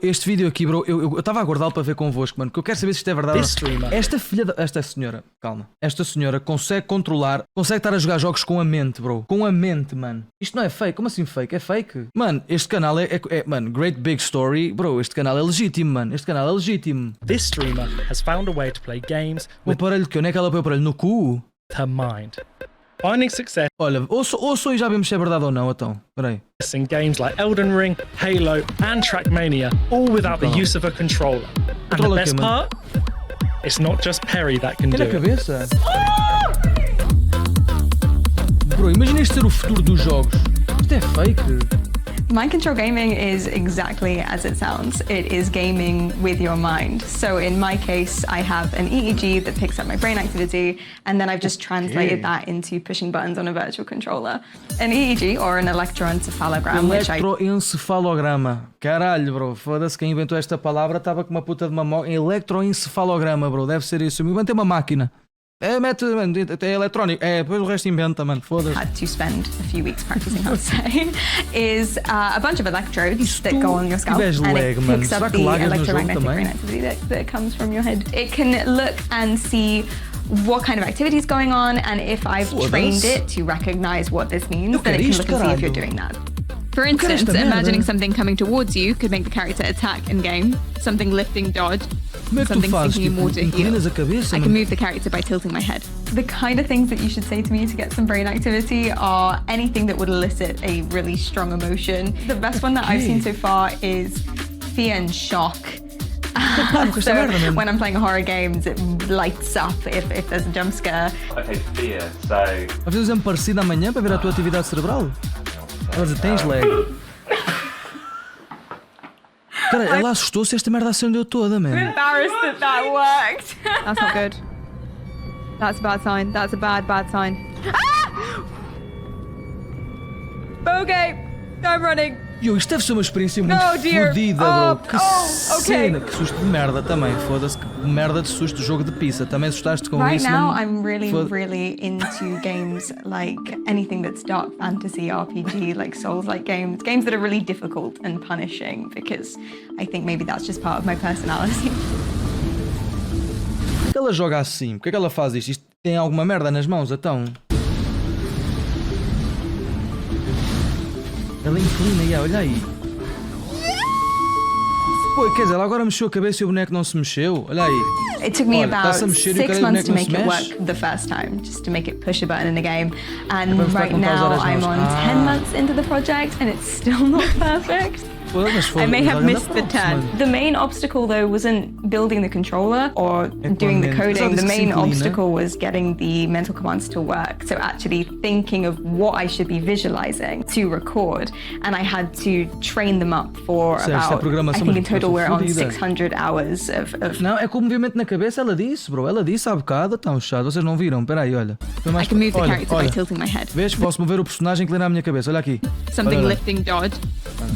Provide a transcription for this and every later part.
Este vídeo aqui, bro, eu estava a aguardá-lo para ver convosco, mano, que eu quero saber se isto é verdade. Esta senhora, calma, esta senhora consegue controlar, consegue estar a jogar jogos com a mente, bro. Com a mente, mano. Isto não é fake, como assim fake? É fake? Mano, este canal mano, Great Big Story, bro, este canal é legítimo, mano. Este canal é legítimo. This streamer has found a way to play games O aparelho que onde é que ela põe o aparelho? No cu? her mind. Finding success Olha, ouço e já vemos se é verdade ou não, então. Peraí. in games like Elden Ring, Halo, and Trackmania, all without the use of a controller. And the Controller best aqui, mano. part? It's not just Perry that can do Tem na it. cabeça? Bro, imagina isto ser o futuro dos jogos. Isto é fake. Mind control gaming is exactly as it sounds. It is gaming with your mind. So in my case, I have an EEG that picks up my brain activity, and then I've just translated that into pushing buttons on a virtual controller. An EEG, or an electroencephalogram, which I... Eletroencefalograma. Caralho, bro. Foda-se, quem inventou esta palavra estava com uma puta de uma... Eletroencefalograma, bro. Deve ser isso. Eu inventei uma máquina. É eletrónico. Depois o resto inventa, mano. Foda-se. had to spend a few weeks practicing how to say is a bunch of electrodes that go on your scalp, and it picks up the electromagnetic brain activity that comes from your head. It can look and see what kind of activity is going on, and if I've trained it to recognize what this means, then it can look and see if you're doing that. For instance, imagining something coming towards you could make the character attack in game, something lifting dodge, something sinking in water heal. I can move the character by tilting my head. The kind of things that you should say to me to get some brain activity are anything that would elicit a really strong emotion. The best one that I've seen so far is fear and shock. So when I'm playing horror games, it lights up if there's a jump scare. Okay, fear, so... Às vezes é-me parecido amanhã para ver a tua atividade cerebral. Mas tens lag. Cara, ela assustou-se e esta merda acendeu toda, man. I'm embarrassed that worked. That's not good. That's a bad sign. That's a bad sign. Ah! Okay, I'm running. Yo, isto deve ser uma experiência muito fodida, bro. Que cena, que susto de merda também. Foda-se, que merda de susto. Jogo de pizza. Também assustaste com right isso, now, man? I'm really into games like anything that's dark fantasy, RPG, like Souls-like games that are really difficult and punishing, because I think maybe that's just part of my personality. Por que ela joga assim? Por que ela faz isto? Isto tem alguma merda nas mãos, então? Ela inclina, olha aí. Pô, quer dizer, ela agora mexeu a cabeça e o boneco não se mexeu. Olha aí. It took me about 6 months to make it mexe. work the first time, just to make it push a button in the game. And right now I'm on 10 months into the project and it's still not perfect. I may have missed the turn. The main obstacle though wasn't building the controller or doing the coding. The main obstacle was getting the mental commands to work. So actually thinking of what I should be visualizing to record. And I had to train them up for about, I think in total we're on 600 hours of... Não, é com o movimento na cabeça, ela disse, bro. Ela disse há bocado, tão chato. Vocês não viram? Peraí, olha. I can move the character by tilting my head. Vês? Posso mover o personagem que lê na minha cabeça. Olha aqui. Something lifting dodge,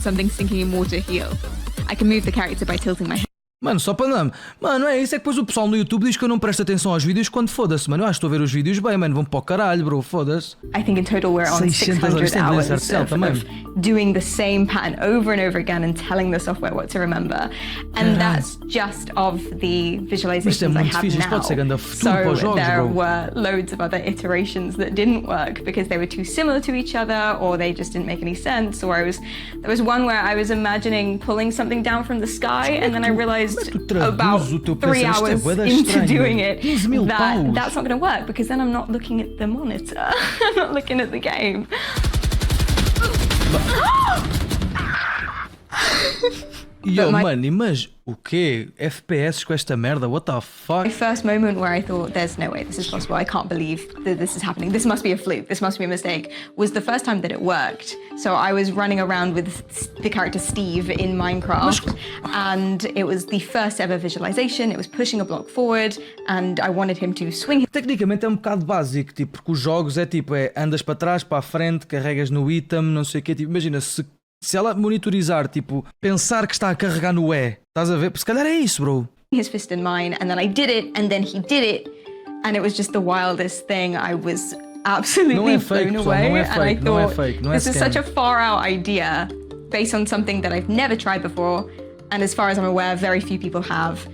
something sinking in water heal. I can move the character by tilting my head. Mano, só para não. Mano, é isso. É que depois o pessoal no YouTube diz que eu não presto atenção aos vídeos quando foda-se, mano. Eu acho que estou a ver os vídeos bem, mano. Vão para o caralho, bro. Foda-se. I think in total we're on 600 hours of doing the same pattern over and over again and telling the software what to remember. And that's just of the visualizations I have now. So there were loads of other iterations that didn't work because they were too similar to each other or they just didn't make any sense. Or there was one where I was imagining pulling something down from the sky and then I realized about 3 hours into doing it that's not going to work because then I'm not looking at the monitor. I'm not looking at the game. Yo, mano, mas o quê? FPS com esta merda? What the fuck? My first moment where I thought, there's no way this is possible, I can't believe that this is happening, this must be a fluke, this must be a mistake, was the first time that it worked. So I was running around with the character Steve in Minecraft, and it was the first ever visualization, it was pushing a block forward, and I wanted him to swing. Tecnicamente é um bocado básico, tipo, porque os jogos é tipo, andas para trás, para a frente, carregas no item, não sei o quê, tipo, imagina, se ela monitorizar, tipo, pensar que está a carregar no estás a ver? Se calhar é isso, bro. His fist in mine, and then I did it, and then he did it, and it was just the wildest thing. I was absolutely blown away, and I thought, this is such a far out idea based on something that I've never tried before, And as far as I'm aware, very few people have.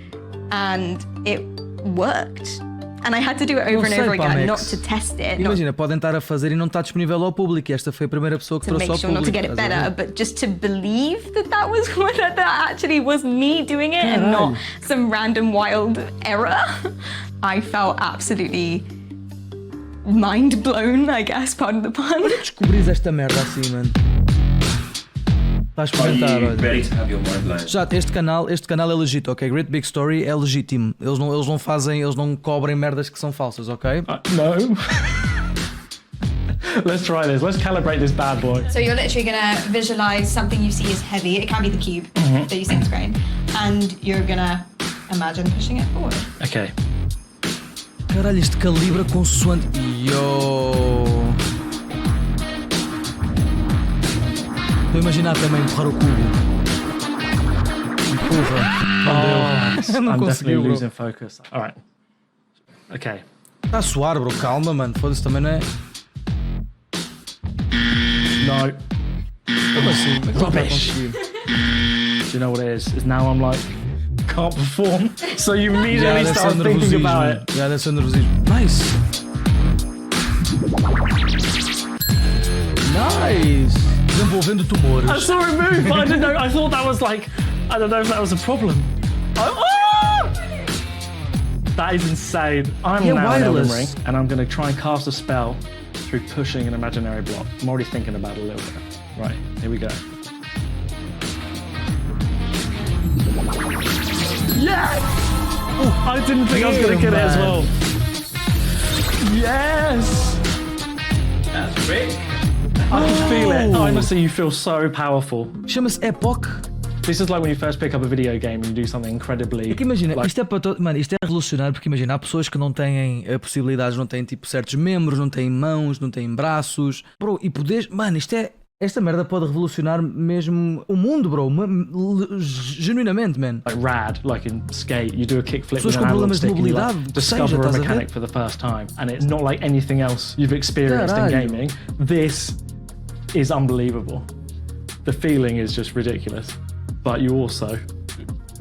And it worked. And I had to do it over and over again, not to test it. Imagina, podem estar a fazer e não está disponível ao público. E esta foi a primeira pessoa que trouxe ao público. Not to get it better, but just to believe that that was that actually was me doing it and not some random wild error. I felt absolutely mind blown, I guess, pardon the pun. Onde descobris esta merda assim, mano? Está a experimentar, olha. Ready to have your mind blown? Já, este canal é legítimo, ok? Great Big Story é legítimo. Eles não cobrem merdas que são falsas, ok? No. Let's try this. Let's calibrate this bad boy. So you're literally gonna visualize something you see as heavy. It can be the cube that you see on screen, and you're gonna imagine pushing it forward. Okay. Caralho, isto calibra consoante. Yo! Estou a imaginar também empurrar o cubo. Empurra. Não I'm conseguiu, definitely bro. losing focus. Alright. Okay. Está a suar, bro. Calma, mano. Foda-se, também não é. No. Como assim? Como é que não vai Rubbish. conseguir? Do you know what it is? Is now I'm like, can't perform. So you immediately Deve start ser thinking nervosismo. about it. Já deve ser nervosismo. Nice! Nice! Desenvolvendo tumores. I saw it move, but I didn't know. I thought that was like, I don't know if that was a problem. That is insane. I'm Yeah, now in Elden wireless. Ring, and I'm going to try and cast a spell through pushing an imaginary block. I'm already thinking about it a little bit. Right, here we go. Yes! Oh, I didn't think I was going to get it as well. Yes! That's quick. I can feel it. Honestly, you feel so powerful. Chama-se Epoch. This is like when you first pick up a video game and you do something incredibly... É que imagina, like, isto é para todo. Mano, isto é revolucionário porque imagina, há pessoas que não têm possibilidades, não têm tipo certos membros, não têm mãos, não têm braços. Bro, e poderes. Mano, isto é. Esta merda pode revolucionar mesmo o mundo, bro. Genuinamente, man. like rad, like in Skate, you do a kickflip Pessoas with an com analog problemas de stick and you mobilidade, like, que seja, discover a estás a ver? mechanic for the first time, and it's not like anything else you've experienced Caralho. in gaming. This is unbelievable. The feeling is just ridiculous, but you also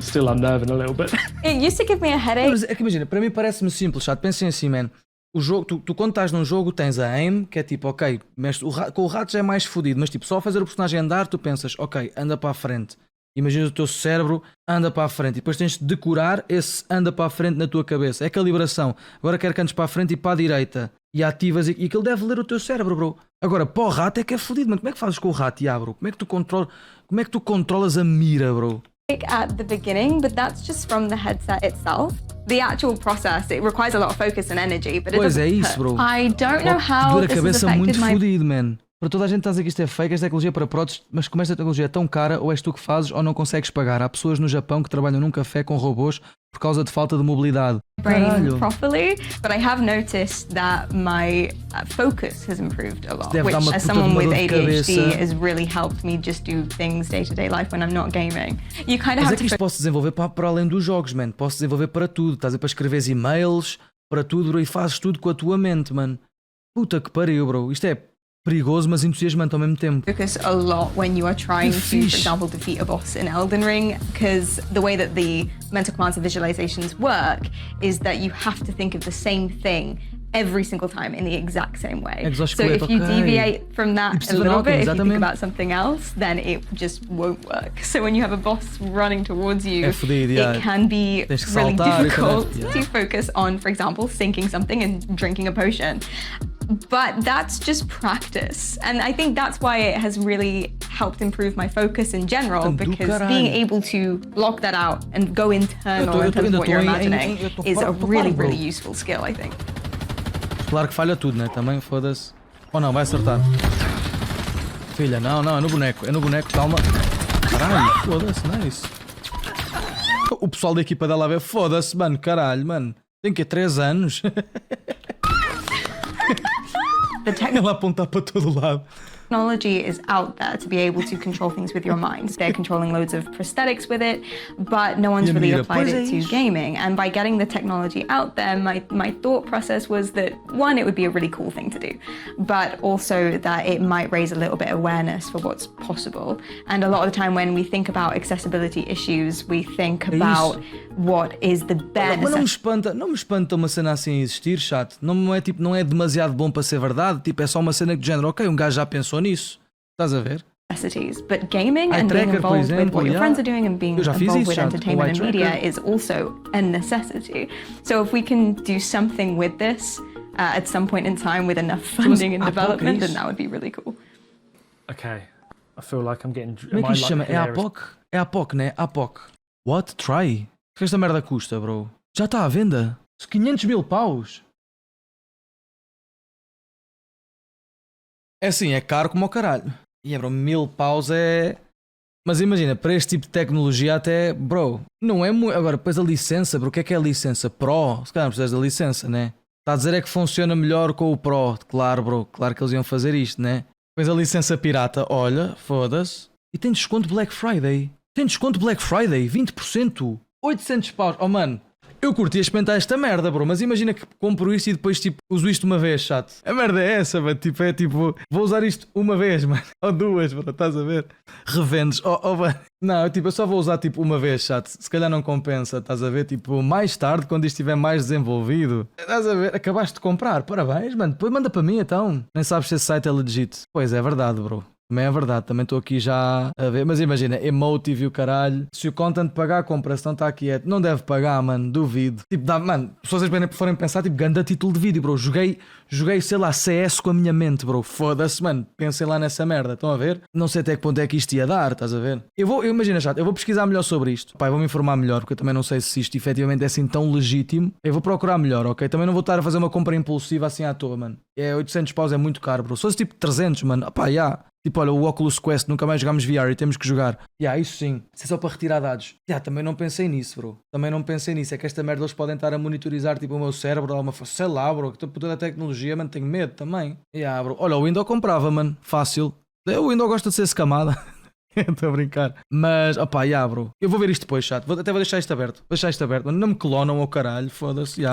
still unnerving a little bit. It used to give me a headache. Mas é que imagina, para mim parece-me simples, chato. Pensem assim, man. O jogo, tu quando estás num jogo tens a aim, que é tipo, ok, mas com o rato já é mais fodido, mas tipo, só fazer o personagem andar, tu pensas, ok, anda para a frente. Imagina o teu cérebro anda para a frente e depois tens de decorar esse anda para a frente na tua cabeça. É calibração. Agora quero que andes para a frente e para a direita. E ativas e aquilo deve ler o teu cérebro, bro. Agora, para o rato é que é fodido, mano. Como é que fazes com o rato, bro? Como é que tu controlas a mira, bro? At the beginning, but that's just from the headset itself. The actual process, it requires a lot of focus and energy, but it Pois doesn't é isso, hurt. bro. I don't know how Dor a this has cabeça affected muito my... fodido, man. Para toda a gente está a dizer que isto é fake, esta tecnologia é para próteses, mas como esta tecnologia é tão cara, ou és tu que fazes ou não consegues pagar. Há pessoas no Japão que trabalham num café com robôs por causa de falta de mobilidade. brain Caralho. properly, but I have noticed that my focus has improved a lot, Deve which dar uma as puta someone de uma with dor de ADHD cabeça. has really helped me just do things day-to-day life when I'm not gaming. You kind of Mas have é que to isto posso desenvolver para além dos jogos, man. Posso desenvolver para tudo. Estás a ver, para escrever e-mails, para tudo, bro, e fazes tudo com a tua mente, mano. Puta que pariu, bro. Isto é perigoso, mas entusiasmante ao mesmo tempo. focus a lot when you are trying to, for Fixe. example, defeat a boss in Elden Ring, because the way that the mental commands and visualizations work is that you have to think of the same thing every single time in the exact same way. So if you deviate from that a little bit, if you think about something else, then it just won't work. So when you have a boss running towards you, it can be really difficult to focus on, for example, sinking something and drinking a potion. But that's just practice. And I think that's why it has really helped improve my focus in general, because being able to block that out and go internal in terms of what you're imagining is a really, really useful skill, I think. Claro que falha tudo, né? Também, foda-se. Ou não, vai acertar. Filha, não, é no boneco, calma. Caralho, foda-se, nice. O pessoal da equipa dela a ver, foda-se, mano, caralho, mano. Tem que 3 anos. Ela a apontar para todo lado. Technology is out there to be able to control things with your mind. They're controlling loads of prosthetics with it, but no one's really applied it to gaming. And by getting the technology out there, my thought process was that, one, it would be a really cool thing to do, but also that it might raise a little bit of awareness for what's possible. And a lot of the time when we think about accessibility issues, we think about what is the bare necessity. Não me espanta uma cena assim existir, chato. Não é tipo, não é demasiado bom para ser verdade, tipo, é só uma cena que de género, ok, gajo já pensou nisso. Estás a ver? But gaming and being involved with what your friends are doing and being involved with entertainment and media is also a necessity. So if we can do something with this at some point in time with enough funding and development, then that would be really cool. Okay, I feel like I'm getting... Como é que isto chama? É APOC? É APOC, né? APOC. What? Try? O que esta merda custa, bro? Já está à venda? 500 mil paus? É assim, é caro como o caralho. E bro, 1000 paus é... Mas imagina, para este tipo de tecnologia até, bro, não é muito... Agora, depois a licença, bro, o que é a licença? Pro? Se calhar não precisas da licença, né? Está a dizer é que funciona melhor com o Pro. Claro, bro, claro que eles iam fazer isto, né? Depois a licença pirata, olha, foda-se. E tem desconto Black Friday. Tem desconto Black Friday, 20%. 800 paus. Oh, mano. Eu curti a experimentar esta merda, bro, mas imagina que compro isto e depois, tipo, uso isto uma vez, chato. A merda é essa, mano, tipo, é tipo, vou usar isto uma vez, mano, ou duas, bro, estás a ver? Revendes, mano. Não, tipo, eu só vou usar, tipo, uma vez, chato, se calhar não compensa, estás a ver? Tipo, mais tarde, quando isto estiver mais desenvolvido, estás a ver? Acabaste de comprar, parabéns, mano, depois manda para mim, então. Nem sabes se esse site é legit. Pois, é verdade, bro. Também é verdade, também estou aqui já a ver. Mas imagina, emotive e o caralho. Se o content pagar a comparação está quieto. Não deve pagar, mano, duvido. Tipo, mano, se vocês forem pensar, tipo, ganda título de vídeo, bro. Joguei, sei lá, CS com a minha mente, bro. Foda-se, mano. Pensem lá nessa merda, estão a ver? Não sei até que ponto é que isto ia dar, estás a ver? Imagina, chato, eu vou pesquisar melhor sobre isto. Pai, vou-me informar melhor, porque eu também não sei se isto efetivamente é assim tão legítimo. Eu vou procurar melhor, ok? Também não vou estar a fazer uma compra impulsiva assim à toa, mano. 800 paus é muito caro, bro. Se fosse tipo 300, mano, pá, já. Tipo, olha, o Oculus Quest, nunca mais jogámos VR e temos que jogar. Isso sim. Isso é só para retirar dados. Também não pensei nisso, bro. Também não pensei nisso. É que esta merda eles podem estar a monitorizar, tipo, o meu cérebro, sei lá, bro. Que toda a tecnologia, mano, tenho medo também. Bro. Olha, o Windows comprava, mano. Fácil. O Windows gosta de ser escamada. Estou a brincar. Mas, bro. Eu vou ver isto depois, chato. Até vou deixar isto aberto. Mano, não me clonam ao caralho. Foda-se,